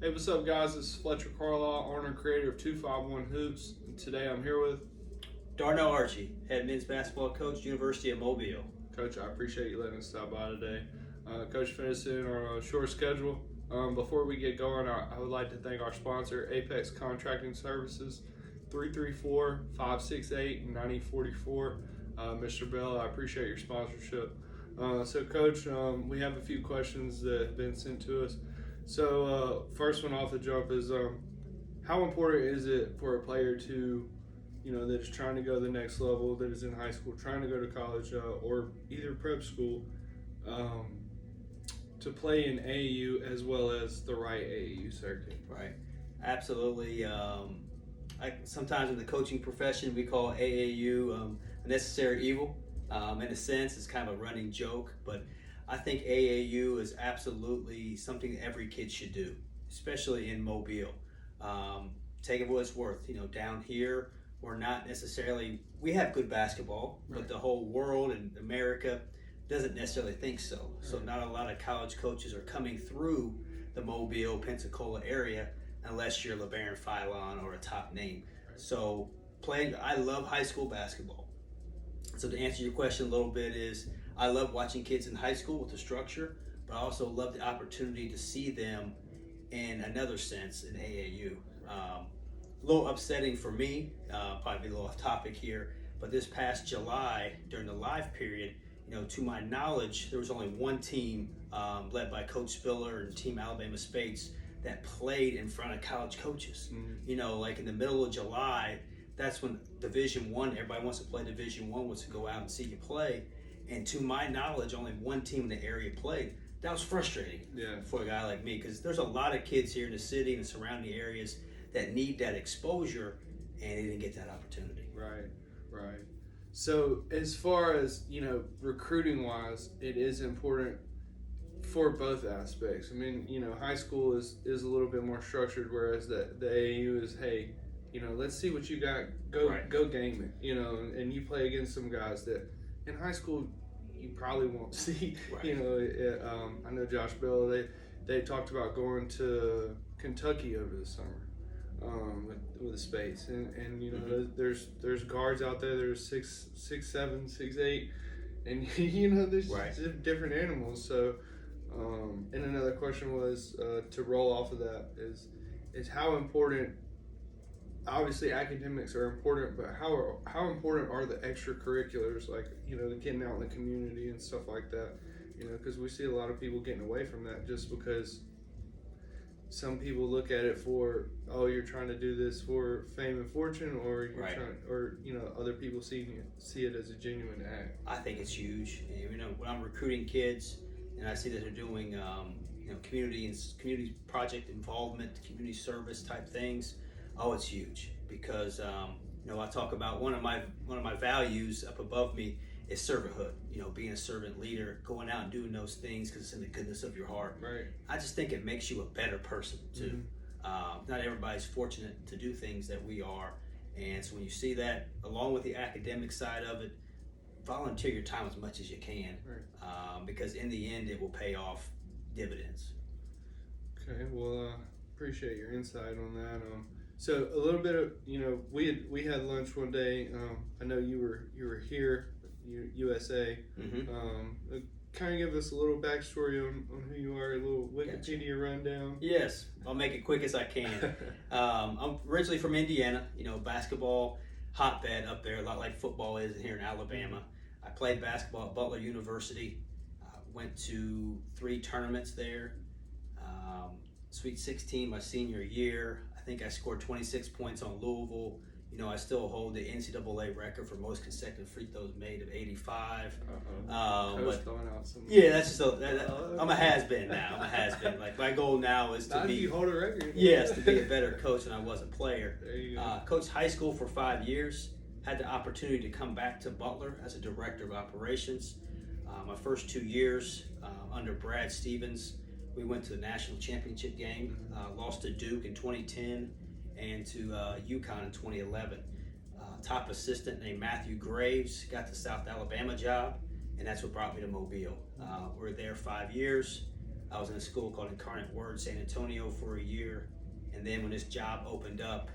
Hey, what's up, guys? This is Fletcher Carlisle, owner and creator of 251 Hoops. And today I'm here with Darnell Archey, head men's basketball coach, University of Mobile. Coach. I appreciate you letting us stop by today. Coach finished in our short schedule. Before we get going, I would like to thank our sponsor, Apex Contracting Services, 334-568-9044. Mr. Bell, I appreciate your sponsorship. So, Coach, we have a few questions that have been sent to us. So, first one off the jump is, how important is it for a player to, that is trying to go to the next level, that is in high school, trying to go to college, or either prep school, to play in AAU as well as the right AAU circuit? Right, absolutely. Sometimes in the coaching profession, we call AAU a necessary evil. In a sense, it's kind of a running joke, but I think AAU is absolutely something that every kid should do, especially in Mobile. Take it for what it's worth. Down here, we're not necessarily, we have good basketball, right, but the whole world and America doesn't necessarily think so. Right. So not a lot of college coaches are coming through the Mobile, Pensacola area unless you're LeBaron Philon or a top name. Right. So I love high school basketball. So to answer your question a little bit is, I love watching kids in high school with the structure, but I also love the opportunity to see them in another sense in AAU. A little upsetting for me, probably a little off topic here, but this past July during the live period, to my knowledge, there was only one team led by Coach Spiller and Team Alabama Spates that played in front of college coaches. Mm-hmm. Like in the middle of July, that's when Division I, everybody wants to play Division I, wants to go out and see you play. And to my knowledge, only one team in the area played. That was frustrating for a guy like me, because there's a lot of kids here in the city and the surrounding areas that need that exposure, and they didn't get that opportunity. Right. So as far as, recruiting-wise, it is important for both aspects. I mean, high school is a little bit more structured, whereas the AAU is, hey, let's see what you got. Go game it, and you play against some guys that in high school you probably won't see. Right. I know Josh Bell, they talked about going to Kentucky over the summer with the Spates, and mm-hmm. there's guards out there that are 6'7", 6'8", and there's just different animals. So and another question was to roll off of that is how important. Obviously, academics are important, but how important are the extracurriculars, like the getting out in the community and stuff like that? Because we see a lot of people getting away from that just because some people look at it for, oh, you're trying to do this for fame and fortune, or you're trying, or other people see it as a genuine act. I think it's huge. When I'm recruiting kids and I see that they're doing community project involvement, community service type things. Oh, it's huge, because I talk about one of my values up above me is servanthood. Being a servant leader, going out and doing those things because it's in the goodness of your heart. Right. I just think it makes you a better person too. Mm-hmm. Not everybody's fortunate to do things that we are, and so when you see that, along with the academic side of it, volunteer your time as much as you can, right, because in the end it will pay off dividends. Okay. Well, appreciate your insight on that. So a little bit of, we had lunch one day. I know you were here, USA. Mm-hmm. Kind of give us a little backstory on who you are, a little Wikipedia rundown. Yes, I'll make it quick as I can. I'm originally from Indiana, basketball hotbed up there, a lot like football is here in Alabama. I played basketball at Butler University, went to 3 tournaments there, Sweet 16 my senior year. I think I scored 26 points on Louisville. I still hold the NCAA record for most consecutive free throws made of 85. But throwing out some. Yeah, that's just I'm a has-been now. Like my goal now is to be. You hold a record. Yes, to be a better coach than I was a player. There you go. Coached high school for 5 years. Had the opportunity to come back to Butler as a director of operations. My first 2 years under Brad Stevens, we went to the national championship game, lost to Duke in 2010 and to UConn in 2011. Top assistant named Matthew Graves got the South Alabama job, and that's what brought me to Mobile. We were there 5 years. I was in a school called Incarnate Word, San Antonio, for a year. And then when this job opened up,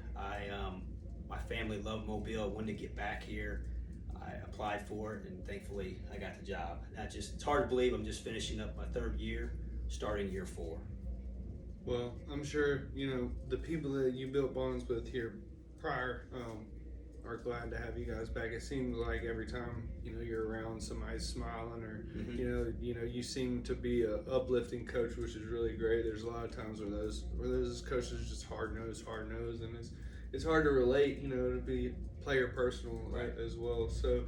my family loved Mobile, wanted to get back here. I applied for it, and thankfully I got the job. And it's hard to believe I'm just finishing up my 3rd year, starting year 4. Well, I'm sure, the people that you built bonds with here prior are glad to have you guys back. It seems like every time, you're around, somebody's smiling, or, you seem to be a uplifting coach, which is really great. There's a lot of times where those coaches are just hard-nosed, and it's hard to relate, to be player personal, right, as well. So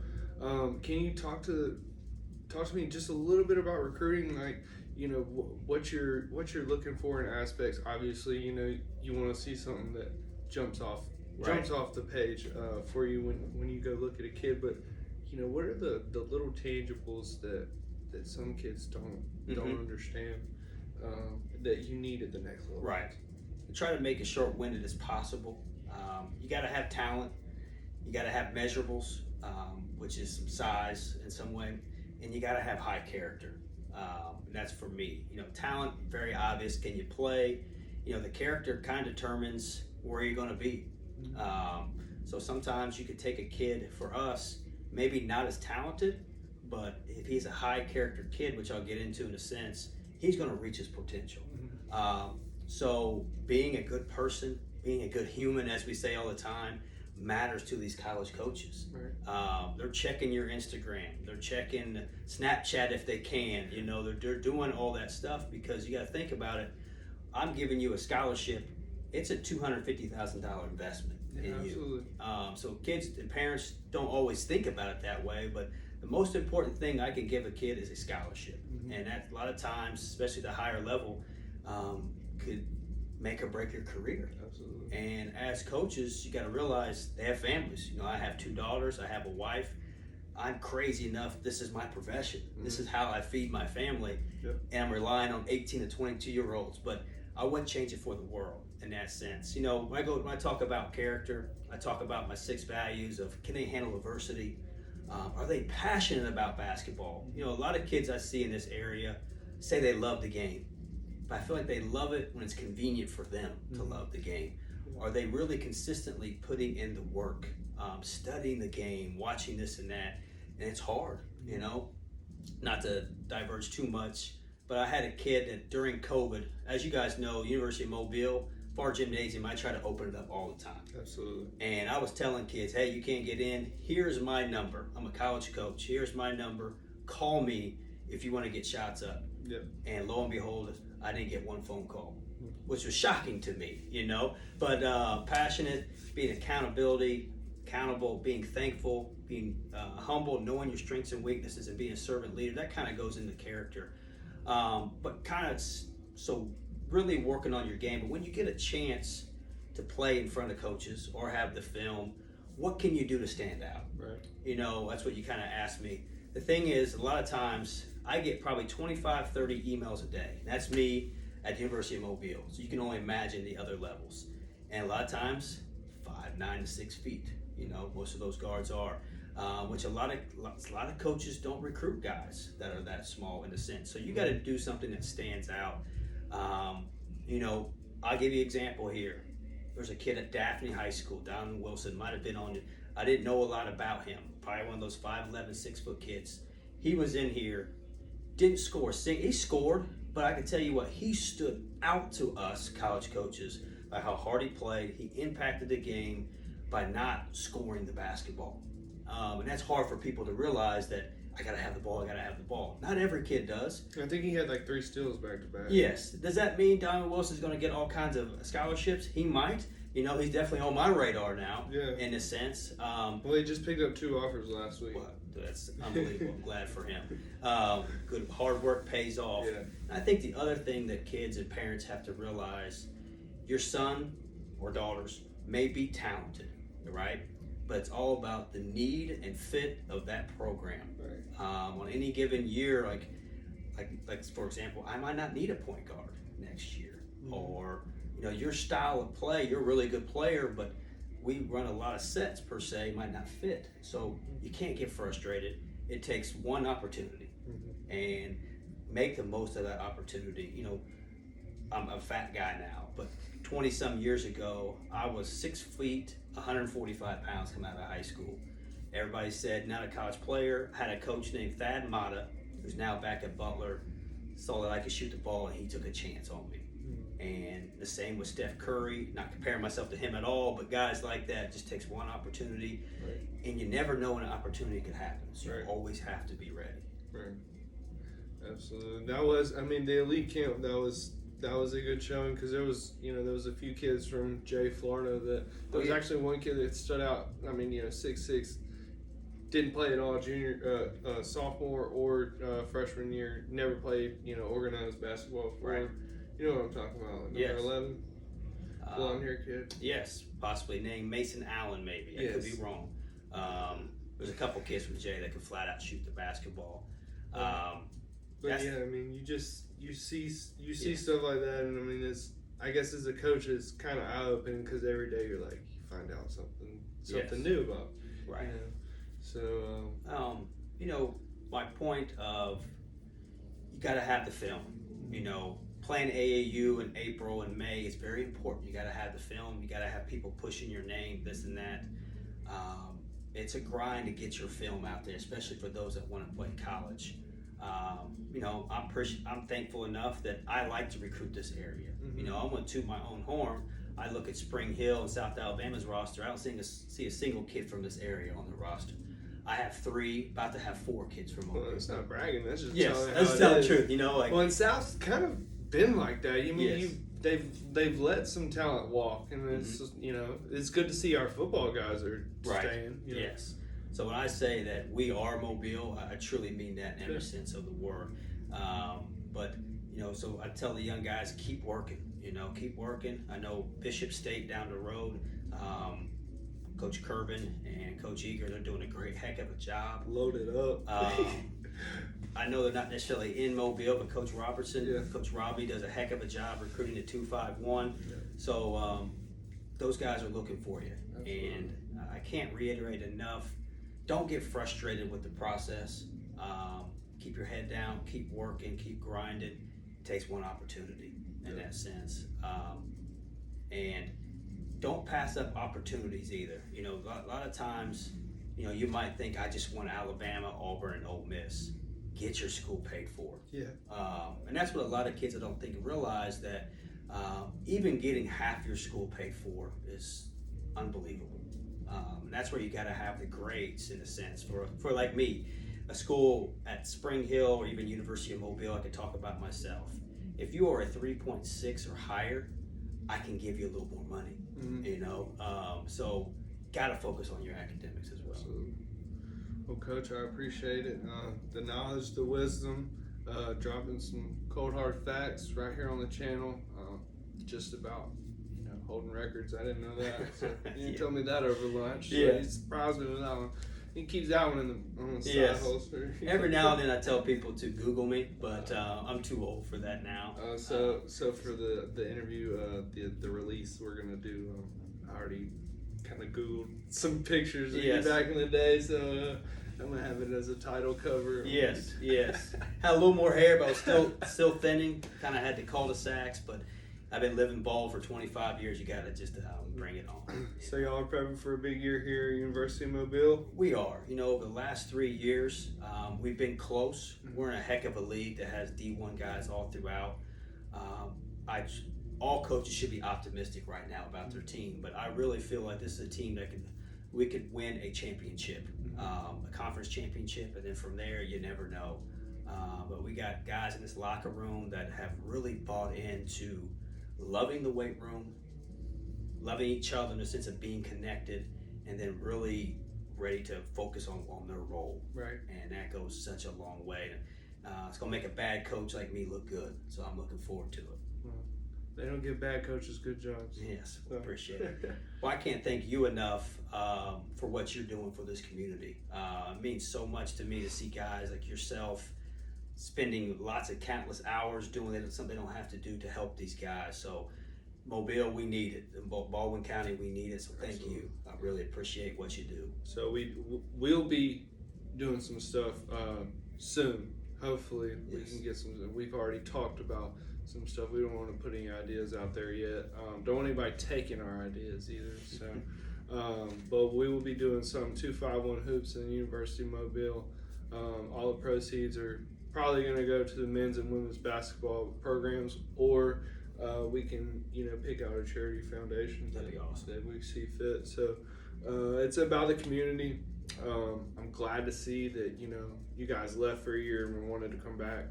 can you talk to me just a little bit about recruiting, like, what you're looking for in aspects. Obviously, you want to see something that jumps off the page for you when you go look at a kid, but what are the little tangibles that some kids don't understand that you need at the next level? Right. Try to make it short-winded as possible. You got to have talent. You got to have measurables, which is some size in some way, and you got to have high character. And that's for me. Talent, very obvious. Can you play? The character kind of determines where you're going to be. So sometimes you could take a kid, for us, maybe not as talented, but if he's a high character kid, which I'll get into in a sense, he's going to reach his potential. So being a good person, being a good human, as we say all the time, matters to these college coaches. Right. They're checking your Instagram, they're checking Snapchat if they can. They're doing all that stuff because you got to think about it. I'm giving you a scholarship. It's a $250,000 investment in absolutely. You. So kids and parents don't always think about it that way, but the most important thing I can give a kid is a scholarship, and that a lot of times, especially the higher level, could make or break your career. Absolutely. And as coaches, you got to realize they have families. I have 2 daughters. I have a wife. I'm crazy enough. This is my profession. This is how I feed my family. Yep. And I'm relying on 18 to 22-year-olds. But I wouldn't change it for the world in that sense. When I talk about character, I talk about my 6 values of, can they handle adversity? Are they passionate about basketball? A lot of kids I see in this area say they love the game. But I feel like they love it when it's convenient for them to love the game. Are they really consistently putting in the work, studying the game, watching this and that? And it's hard, not to diverge too much, but I had a kid that during COVID, as you guys know, University of Mobile, for our gymnasium, I try to open it up all the time. Absolutely. And I was telling kids, hey, you can't get in. Here's my number. I'm a college coach. Here's my number. Call me if you want to get shots up. Yep. And lo and behold, I didn't get one phone call, which was shocking to me, But passionate, being accountable, being thankful, being humble, knowing your strengths and weaknesses, and being a servant leader, that kind of goes into character. But so really working on your game. But when you get a chance to play in front of coaches or have the film, what can you do to stand out? Right. That's what you kind of asked me. The thing is, a lot of times, I get probably 25, 30 emails a day. That's me at the University of Mobile. So you can only imagine the other levels. And a lot of times, 5'9" to 6 feet. Most of those guards are. Which a lot of coaches don't recruit guys that are that small in a sense. So you got to do something that stands out. I'll give you an example here. There's a kid at Daphne High School down in Wilson. Might have been on it. I didn't know a lot about him. Probably one of those 5'11", 6-foot kids. He was in here. Didn't score. He scored, but I can tell you what, he stood out to us college coaches by how hard he played. He impacted the game by not scoring the basketball. And that's hard for people to realize that I gotta have the ball. Not every kid does. I think he had like 3 steals back to back. Yes. Does that mean Diamond Wilson's gonna get all kinds of scholarships? He might. He's definitely on my radar now. Yeah. In a sense. Well, he just picked up 2 offers last week. Well, that's unbelievable. I'm glad for him. Good hard work pays off. Yeah. I think the other thing that kids and parents have to realize, your son or daughters may be talented, right? But it's all about the need and fit of that program. Right. On any given year, like for example, I might not need a point guard next year, or your style of play, you're a really good player, but we run a lot of sets per se, might not fit. So you can't get frustrated. It takes one opportunity, and make the most of that opportunity. You know, I'm a fat guy now, but 20 some years ago, I was 6 feet, 145 pounds coming out of high school. Everybody said, not a college player. I had a coach named Thad Mata, who's now back at Butler, saw that I could shoot the ball, and he took a chance on me. And the same with Steph Curry, not comparing myself to him at all, but guys like that, just takes one opportunity, and you never know when an opportunity could happen. So you always have to be ready. Right. Absolutely. That was, I mean, the elite camp, that was a good showing, because there was a few kids from Florida that there was actually one kid that stood out. I mean, 6'6", didn't play at all sophomore or freshman year, never played organized basketball before. Right. You know what I'm talking about? Number 11, blonde hair kid. Yes, possibly named Mason Allen, maybe. I could be wrong. There's a couple kids from Jay that could flat out shoot the basketball. But yeah, I mean, you see stuff like that, and I mean, I guess as a coach, it's kind of eye opening, because every day you're like, you find out something new about. Right. So. My point of, you got to have the film. Playing AAU in April and May is very important. You got to have the film. You got to have people pushing your name, this and that. It's a grind to get your film out there, especially for those that want to play college. I'm thankful enough that I like to recruit this area. I want to toot my own horn. I look at Spring Hill and South Alabama's roster. I don't see a single kid from this area on the roster. I have 3, about to have 4 kids from over. Well, it's not bragging. That's just telling the truth. Well, and South's kind of been like that. I mean, they've let some talent walk, and it's it's good to see our football guys are staying. Yes. So when I say that we are Mobile, I truly mean that in every sense of the word. But so I tell the young guys, keep working. Keep working. I know Bishop State down the road. Coach Kervin and Coach Eager, they're doing a heck of a job. Loaded up. I know they're not necessarily in Mobile, but Coach Robertson, Coach Robbie does a heck of a job recruiting the 251. So those guys are looking for you. Absolutely. And I can't reiterate enough, don't get frustrated with the process. Keep your head down, keep working, keep grinding. It takes one opportunity in that sense. And don't pass up opportunities either. A lot of times, you might think, I just want Alabama, Auburn, and Ole Miss. Get your school paid for. Yeah. And that's what a lot of kids I don't think realize, that even getting half your school paid for is unbelievable. And that's where you got to have the grades, in a sense, for like me, a school at Spring Hill or even University of Mobile. I could talk about myself. If you are a 3.6 or higher, I can give you a little more money. So gotta focus on your academics as well. Absolutely. Well, Coach, I appreciate it. The knowledge, the wisdom, dropping some cold hard facts right here on the channel. Just about holding records. I didn't know that. So you told me that over lunch. So he surprised me with that one. He keeps that one on the side holster. Every now and then I tell people to Google me, but I'm too old for that now. So for the interview, the release we're gonna do, I already kind of Googled some pictures of you back in the day, so I'm gonna have it as a title cover. Yes. Had a little more hair, but I was still thinning. Kind of had the cul-de-sacs, but I've been living ball for 25 years. You gotta just bring it on. So y'all are prepping for a big year here at University of Mobile? We are. The last 3 years, we've been close. We're in a heck of a league that has D1 guys all throughout. All coaches should be optimistic right now about their team, but I really feel like this is a team that we could win a championship, a conference championship, and then from there, you never know. But we got guys in this locker room that have really bought into loving the weight room, loving each other in the sense of being connected, and then really ready to focus on their role. Right. And that goes such a long way. It's going to make a bad coach like me look good, so I'm looking forward to it. Well, they don't give bad coaches good jobs. Yes, appreciate it. Well, I can't thank you enough for what you're doing for this community. It means so much to me to see guys like yourself spending lots of countless hours doing something they don't have to do to help these guys. So Mobile, we need it. In Baldwin County, we need it. So thank you. I really appreciate what you do. So we'll be doing some stuff soon. Hopefully we can get some. We've already talked about some stuff. We don't want to put any ideas out there yet. Don't want anybody taking our ideas either. So, but we will be doing some 251 hoops in the University of Mobile. All the proceeds are probably going to go to the men's and women's basketball programs, or we can, pick out a charity foundation That'd be awesome. that we see fit. So it's about the community. I'm glad to see that you guys left for a year and wanted to come back.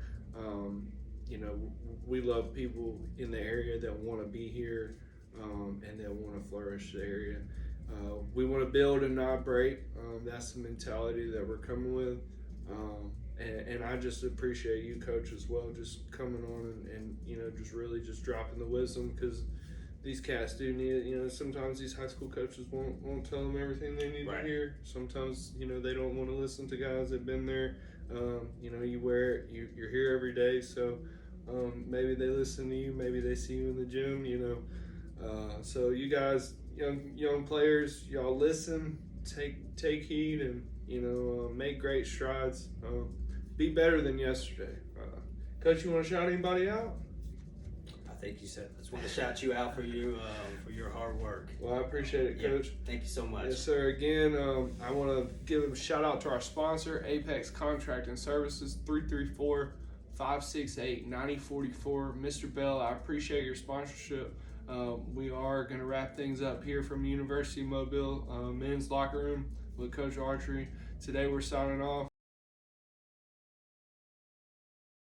We love people in the area that want to be here and that want to flourish the area. We want to build and not break. That's the mentality that we're coming with. And I just appreciate you, Coach, as well, just coming on and just really just dropping the wisdom, because these cats do need it. Sometimes these high school coaches won't tell them everything they need to hear. Sometimes, they don't want to listen to guys that've been there. You wear it, you're here every day, so maybe they listen to you, maybe they see you in the gym, so you guys, young players, y'all listen, take heed, and make great strides. Be better than yesterday. Coach, you want to shout anybody out? I think you said. I just want to shout you out for your hard work. Well, I appreciate it, Coach. Thank you so much. Yes, sir. Again, I want to give a shout out to our sponsor, Apex Contracting Services, 334-568-9044. Mr. Bell, I appreciate your sponsorship. We are going to wrap things up here from University of Mobile men's locker room with Coach Archery. Today we're signing off.